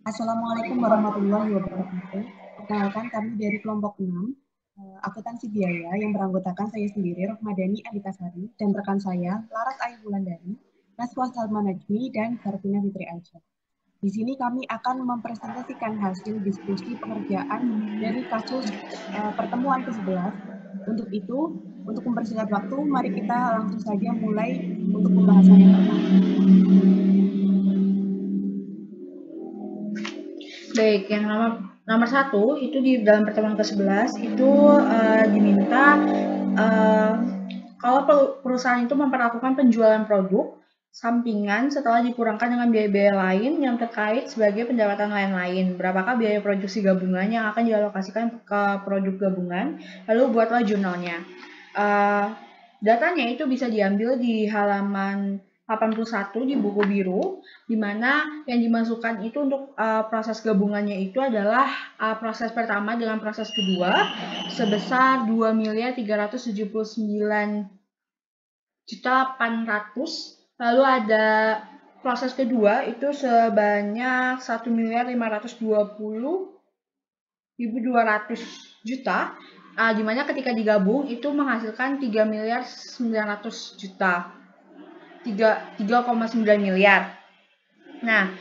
Assalamualaikum warahmatullahi wabarakatuh. Perkenalkan kami dari kelompok 6, akuntansi biaya yang beranggotakan saya sendiri, Rohmadani Andikasari, dan rekan saya, Laras Ayu Wulandari, Naswa Salma Najmi, dan Sarvina Fitri Aisyah. Di sini kami akan mempresentasikan hasil diskusi pengerjaan dari kasus pertemuan ke-11. Untuk itu, untuk mempersingkat waktu, mari kita langsung saja mulai untuk pembahasan yang pertama. Baik, yang nomor satu itu di dalam pertemuan ke-11 itu diminta kalau perusahaan itu memperlakukan penjualan produk sampingan setelah dikurangkan dengan biaya-biaya lain yang terkait sebagai pendapatan lain-lain. Berapakah biaya produksi gabungan yang akan dialokasikan ke produk gabungan? Lalu buatlah jurnalnya. Datanya itu bisa diambil di halaman 81 di buku biru, di mana yang dimasukkan itu untuk proses gabungannya itu adalah proses pertama dengan proses kedua sebesar 2.379.800.000. Lalu ada proses kedua itu sebanyak 1.520.200.000, di mana ketika digabung itu menghasilkan 3.900.000.000. 3,9 miliar. Nah,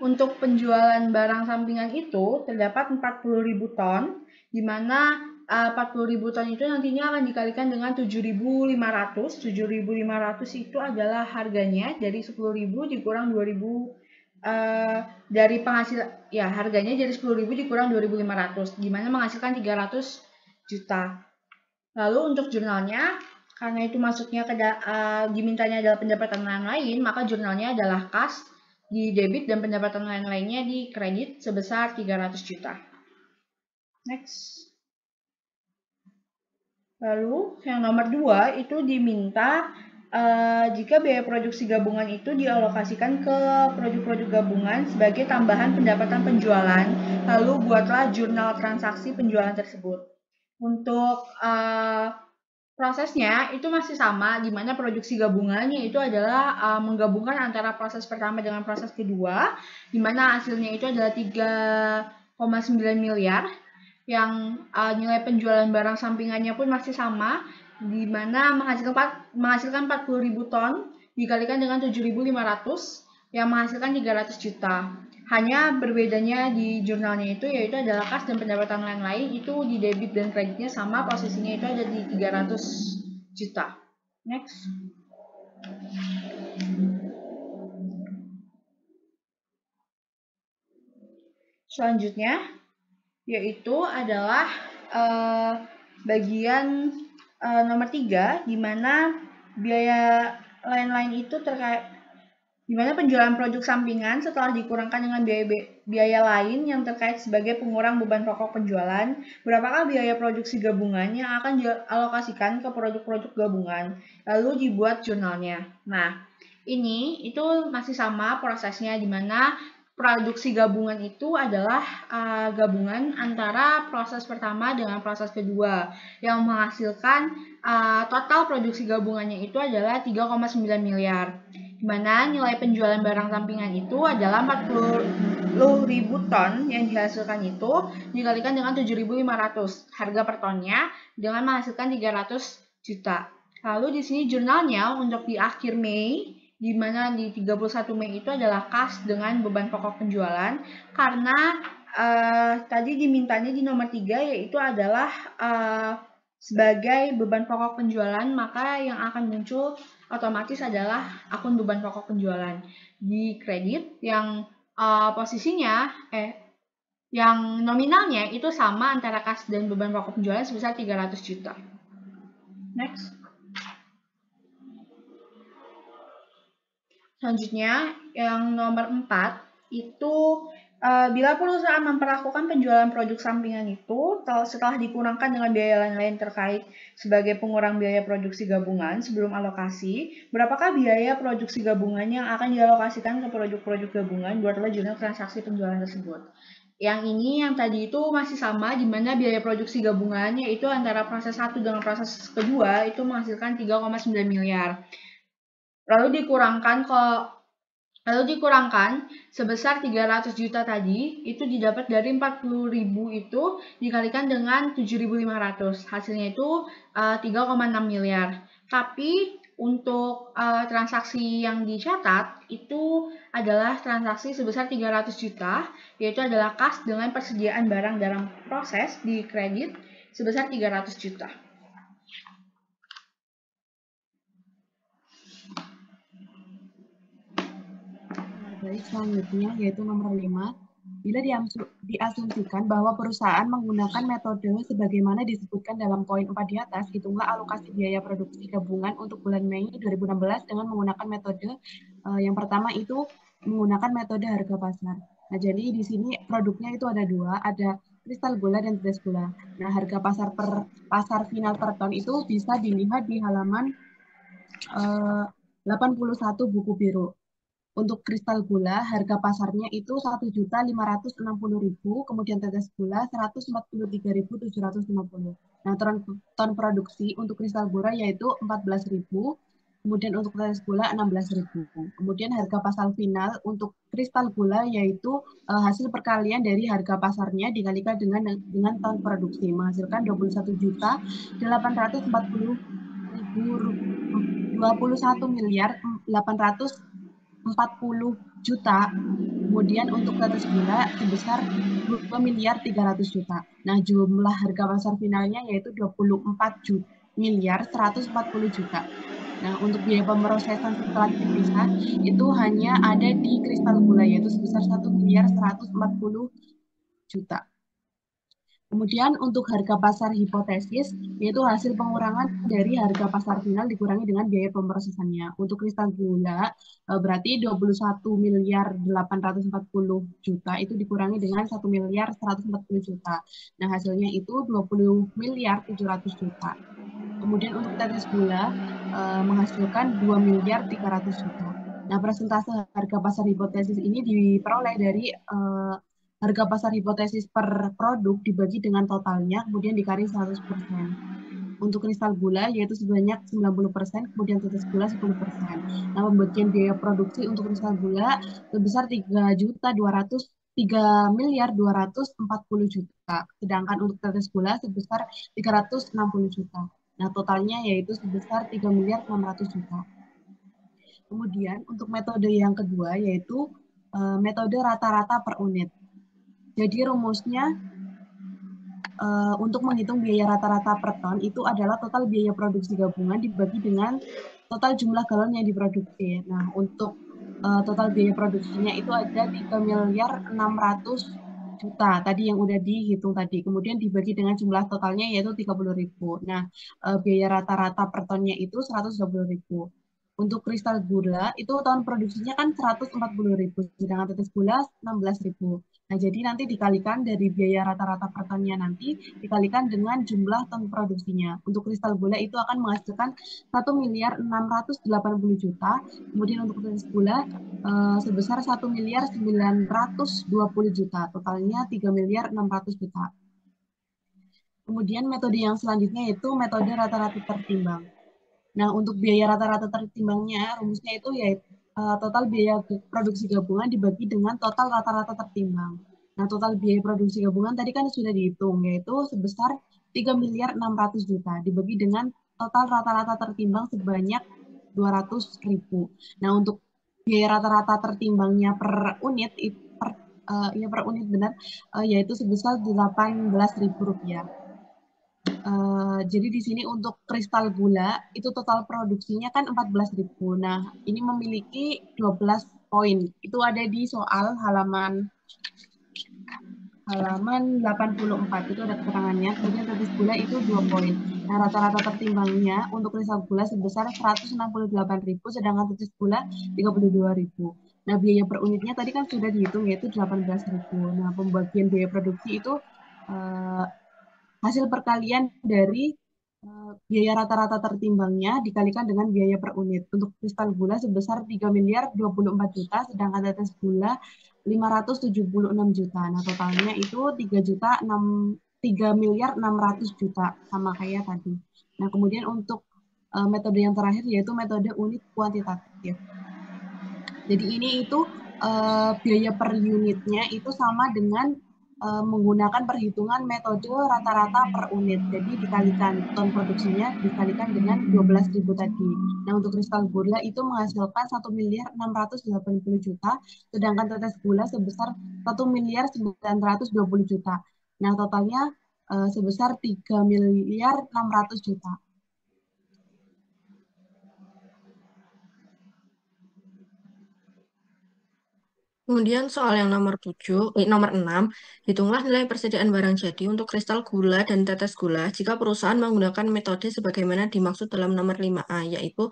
untuk penjualan barang sampingan itu terdapat 40.000 ton, di mana 40.000 ton itu nantinya akan dikalikan dengan 7.500. 7.500 itu adalah harganya, dari 10.000 dikurang 2.000 dari penghasil, ya harganya jadi 10.000 dikurang 2.500, di mana menghasilkan 300 juta. Lalu untuk jurnalnya, karena itu masuknya dimintanya adalah pendapatan lain-lain, maka jurnalnya adalah kas di debit dan pendapatan lain-lainnya di kredit sebesar 300 juta. Next. Lalu yang nomor 2 itu diminta jika biaya produksi gabungan itu dialokasikan ke produk-produk gabungan sebagai tambahan pendapatan penjualan, lalu buatlah jurnal transaksi penjualan tersebut. Untuk prosesnya itu masih sama, di mana produksi gabungannya itu adalah menggabungkan antara proses pertama dengan proses kedua, di mana hasilnya itu adalah 3,9 miliar, yang nilai penjualan barang sampingannya pun masih sama, di mana menghasilkan 40.000 ton dikalikan dengan 7.500 yang menghasilkan 300 juta. Hanya berbedanya di jurnalnya itu yaitu adalah kas dan pendapatan lain-lain itu di debit dan kreditnya sama, posisinya itu ada di 300 juta. Next. Selanjutnya yaitu adalah bagian nomor 3, di mana biaya lain-lain itu terkait di mana penjualan produk sampingan setelah dikurangkan dengan biaya lain yang terkait sebagai pengurang beban pokok penjualan, berapakah biaya produksi gabungan yang akan dialokasikan ke produk-produk gabungan, lalu dibuat jurnalnya. Nah, ini itu masih sama prosesnya, di mana produksi gabungan itu adalah gabungan antara proses pertama dengan proses kedua yang menghasilkan total produksi gabungannya itu adalah 3,9 miliar. Di mana nilai penjualan barang sampingan itu adalah 40.000 ton yang dihasilkan itu dikalikan dengan 7.500 harga per tonnya dengan menghasilkan 300 juta. Lalu di sini jurnalnya untuk di akhir Mei, di mana di 31 Mei itu adalah kas dengan beban pokok penjualan, karena tadi dimintanya di nomor 3 yaitu adalah sebagai beban pokok penjualan, maka yang akan muncul otomatis adalah akun beban pokok penjualan di kredit yang posisinya yang nominalnya itu sama antara kas dan beban pokok penjualan sebesar 300 juta. Next. Selanjutnya yang nomor 4 itu bila perusahaan memperlakukan penjualan produk sampingan itu setelah dikurangkan dengan biaya lain-lain terkait sebagai pengurang biaya produksi gabungan sebelum alokasi, berapakah biaya produksi gabungan yang akan dialokasikan ke produk-produk gabungan buatlah jurnal transaksi penjualan tersebut. Yang ini yang tadi itu masih sama, di mana biaya produksi gabungannya itu antara proses 1 dengan proses kedua itu menghasilkan 3,9 miliar. Lalu dikurangkan ke Lalu dikurangkan sebesar 300 juta tadi, itu didapat dari 40.000 itu dikalikan dengan 7.500. Hasilnya itu 3,6 miliar. Tapi untuk transaksi yang dicatat itu adalah transaksi sebesar 300 juta, yaitu adalah kas dengan persediaan barang dalam proses di kredit sebesar 300 juta. Baik, selanjutnya yaitu nomor 5. Bila diasumsikan bahwa perusahaan menggunakan metode sebagaimana disebutkan dalam poin 4 di atas, hitunglah alokasi biaya produksi gabungan untuk bulan Mei 2016 dengan menggunakan metode yang pertama itu menggunakan metode harga pasar. Nah, jadi di sini produknya itu ada dua, ada kristal gula dan tetes gula. Nah, harga pasar final per ton itu bisa dilihat di halaman 81 buku biru. Untuk kristal gula, harga pasarnya itu 1.560.000, kemudian tetes gula 143.750. Nah, ton produksi untuk kristal gula yaitu 14.000, kemudian untuk tetes gula 16.000. Kemudian harga pasar final untuk kristal gula yaitu hasil perkalian dari harga pasarnya dikalikan dengan ton produksi, menghasilkan 21 miliar 840 juta. Kemudian untuk tetes gula sebesar 2 miliar 300 juta. Nah, jumlah harga pasar finalnya yaitu 24 miliar 140 juta. Nah, untuk biaya pemrosesan setelah dipisah itu hanya ada di kristal gula yaitu sebesar 1 miliar 140 juta. Kemudian untuk harga pasar hipotesis, yaitu hasil pengurangan dari harga pasar final dikurangi dengan biaya pemrosesannya. Untuk kristal gula, berarti 21 miliar 840 juta itu dikurangi dengan 1 miliar 140 juta. Nah, hasilnya itu 20 miliar 700 juta. Kemudian untuk tetes gula, menghasilkan 2 miliar 300 juta. Nah, persentase harga pasar hipotesis ini diperoleh dari harga pasar hipotesis per produk dibagi dengan totalnya, kemudian dikali 100%. Untuk kristal gula yaitu sebanyak 90%, kemudian tetes gula 10%. Nah, pembagian biaya produksi untuk kristal gula sebesar 3 miliar 240 juta. Sedangkan untuk tetes gula sebesar 360 juta. Nah, totalnya yaitu sebesar 3 miliar 600 juta. Kemudian untuk metode yang kedua yaitu metode rata-rata per unit. Jadi rumusnya untuk menghitung biaya rata-rata per ton itu adalah total biaya produksi gabungan dibagi dengan total jumlah galon yang diproduksi. Nah, untuk total biaya produksinya itu ada 3 miliar 600 juta tadi yang udah dihitung tadi. Kemudian dibagi dengan jumlah totalnya yaitu 30.000. Nah, biaya rata-rata per tonnya itu 120.000. Untuk kristal gula itu tahun produksinya kan 140.000, sedangkan tetes gula 16.000. Nah, jadi nanti dikalikan dari biaya rata-rata per tonnya nanti dikalikan dengan jumlah ton produksinya. Untuk kristal gula itu akan menghasilkan 1 miliar 680 juta. Kemudian untuk tetes gula sebesar 1 miliar 920 juta. Totalnya 3 miliar 600 juta. Kemudian metode yang selanjutnya yaitu metode rata-rata tertimbang. Nah, untuk biaya rata-rata tertimbangnya, rumusnya itu yaitu total biaya produksi gabungan dibagi dengan total rata-rata tertimbang. Nah, total biaya produksi gabungan tadi kan sudah dihitung, yaitu sebesar 3 miliar 600 juta dibagi dengan total rata-rata tertimbang sebanyak 200.000. Nah, untuk biaya rata-rata tertimbangnya per unit, per unit benar, yaitu sebesar Rp18.000. Jadi di sini untuk kristal gula itu total produksinya kan 14.000. Nah, ini memiliki 12 poin. Itu ada di soal halaman 84 itu ada keterangannya. Kemudian tetes gula itu 2 poin. Nah, rata-rata tertimbangnya untuk kristal gula sebesar 168.000, sedangkan tetes gula 32.000. Nah, biaya per unitnya tadi kan sudah dihitung yaitu 18.000. Nah, pembagian biaya produksi itu hasil perkalian dari biaya rata-rata tertimbangnya dikalikan dengan biaya per unit. Untuk kristal gula sebesar 3 miliar 24 juta, sedangkan tetes gula 576 juta. Nah, totalnya itu 3 miliar 600 juta, sama kayak tadi. Nah, kemudian untuk metode yang terakhir yaitu metode unit kuantitatif. Jadi ini itu biaya per unitnya itu sama dengan menggunakan perhitungan metode rata-rata per unit. Jadi dikalikan ton produksinya dikalikan dengan 12.000 tadi. Nah, untuk kristal gula itu menghasilkan 1.680.000.000, sedangkan tetes gula sebesar 1.920.000.000. Nah, totalnya sebesar 3.600.000.000. Kemudian soal yang nomor 6, hitunglah nilai persediaan barang jadi untuk kristal gula dan tetes gula jika perusahaan menggunakan metode sebagaimana dimaksud dalam nomor 5A, yaitu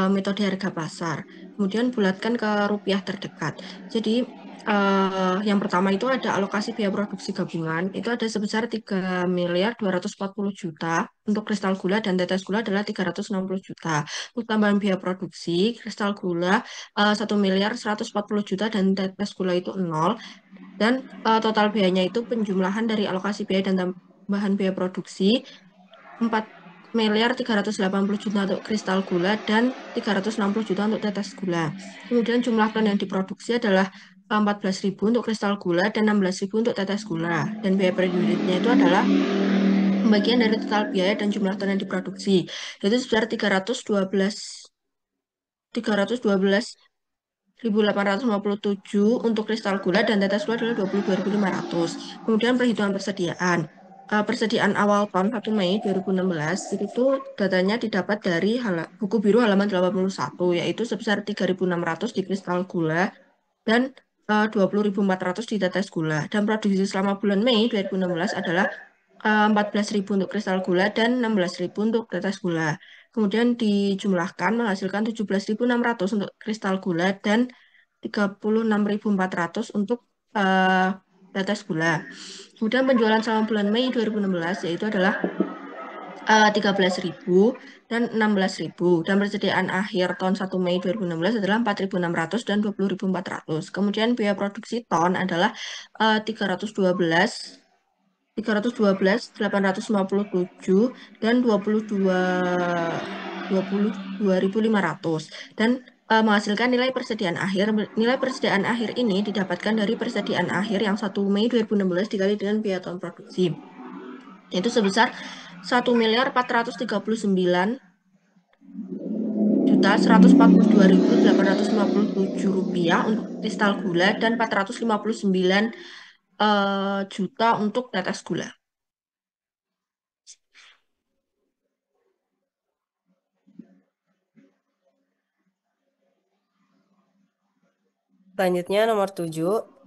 metode harga pasar. Kemudian bulatkan ke rupiah terdekat. Jadi yang pertama itu ada alokasi biaya produksi gabungan, itu ada sebesar 3.240.000.000 untuk kristal gula dan tetes gula adalah 360 juta. Untuk tambahan biaya produksi, kristal gula 1.140.000.000 dan tetes gula itu 0. Dan total biayanya itu penjumlahan dari alokasi biaya dan tambahan biaya produksi 4.380.000.000 untuk kristal gula dan 360 juta untuk tetes gula. Kemudian jumlah ton yang diproduksi adalah 14.000 untuk kristal gula dan 16.000 untuk tetes gula. Dan biaya per unitnya itu adalah pembagian dari total biaya dan jumlah ton yang diproduksi, yaitu sebesar 312.857 untuk kristal gula dan tetes gula adalah 22.500. Kemudian perhitungan persediaan. Persediaan awal ton 1 Mei 2016 itu tuh datanya didapat dari buku biru halaman 81, yaitu sebesar 3.600 di kristal gula dan 20.400 di tetes gula. Dan produksi selama bulan Mei 2016 adalah 14.000 untuk kristal gula dan 16.000 untuk tetes gula. Kemudian dijumlahkan menghasilkan 17.600 untuk kristal gula dan 36.400 untuk tetes gula. Kemudian penjualan selama bulan Mei 2016 yaitu adalah 13.000 dan 16.000. Dan persediaan akhir tahun 1 Mei 2016 adalah 4.600 dan 20.400. Kemudian biaya produksi ton adalah 312 312.857 dan 22.500 dan menghasilkan nilai persediaan akhir. Nilai persediaan akhir ini didapatkan dari persediaan akhir yang 1 Mei 2016 dikali dengan biaya tahun produksi, yaitu sebesar 1.439.142.857 rupiah untuk kristal gula dan 459 juta untuk tetes gula. Selanjutnya nomor 7,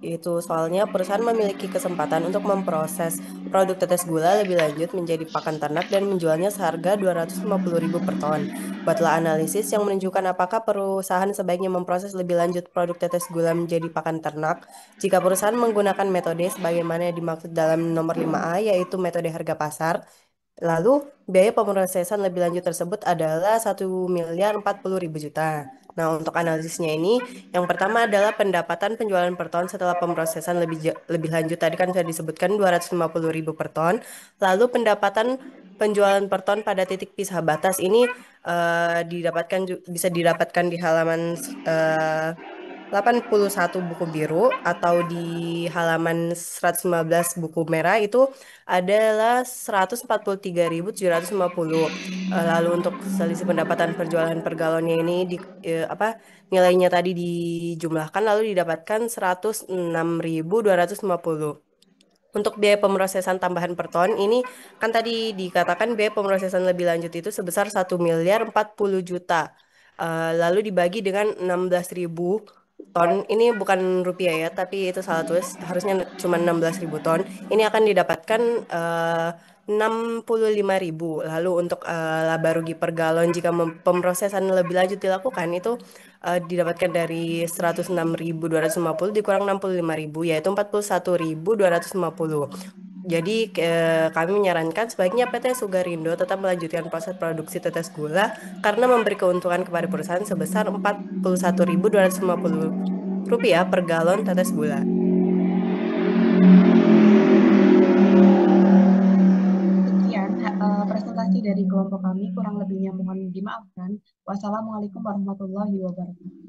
itu soalnya perusahaan memiliki kesempatan untuk memproses produk tetes gula lebih lanjut menjadi pakan ternak dan menjualnya seharga 250.000 per ton. Buatlah analisis yang menunjukkan apakah perusahaan sebaiknya memproses lebih lanjut produk tetes gula menjadi pakan ternak jika perusahaan menggunakan metode sebagaimana yang dimaksud dalam nomor 5A, yaitu metode harga pasar. Lalu, biaya pemrosesan lebih lanjut tersebut adalah 1.040.000.000. Nah, untuk analisisnya ini, yang pertama adalah pendapatan penjualan per ton setelah pemrosesan lebih lanjut. Tadi kan sudah disebutkan 250.000 per ton. Lalu, pendapatan penjualan per ton pada titik pisah batas ini bisa didapatkan di halaman 81 buku biru atau di halaman 115 buku merah itu adalah 143.750. Lalu untuk selisih pendapatan penjualan per galonnya ini nilainya tadi dijumlahkan lalu didapatkan 106.250. Untuk biaya pemrosesan tambahan per ton ini kan tadi dikatakan biaya pemrosesan lebih lanjut itu sebesar 1.040.000.000. Lalu dibagi dengan 16.000 ton. Ini bukan rupiah ya, tapi itu salah tulis. Harusnya cuma 16.000 ton. Ini akan didapatkan 65.000. Lalu untuk laba rugi per galon jika pemrosesan lebih lanjut dilakukan itu didapatkan dari 106.250 dikurang 65.000, yaitu 41.250. Jadi kami menyarankan sebaiknya PT Sugarindo tetap melanjutkan proses produksi tetes gula karena memberi keuntungan kepada perusahaan sebesar Rp41.250 per galon tetes gula. Sekian presentasi dari kelompok kami, kurang lebihnya mohon dimaafkan. Wassalamualaikum warahmatullahi wabarakatuh.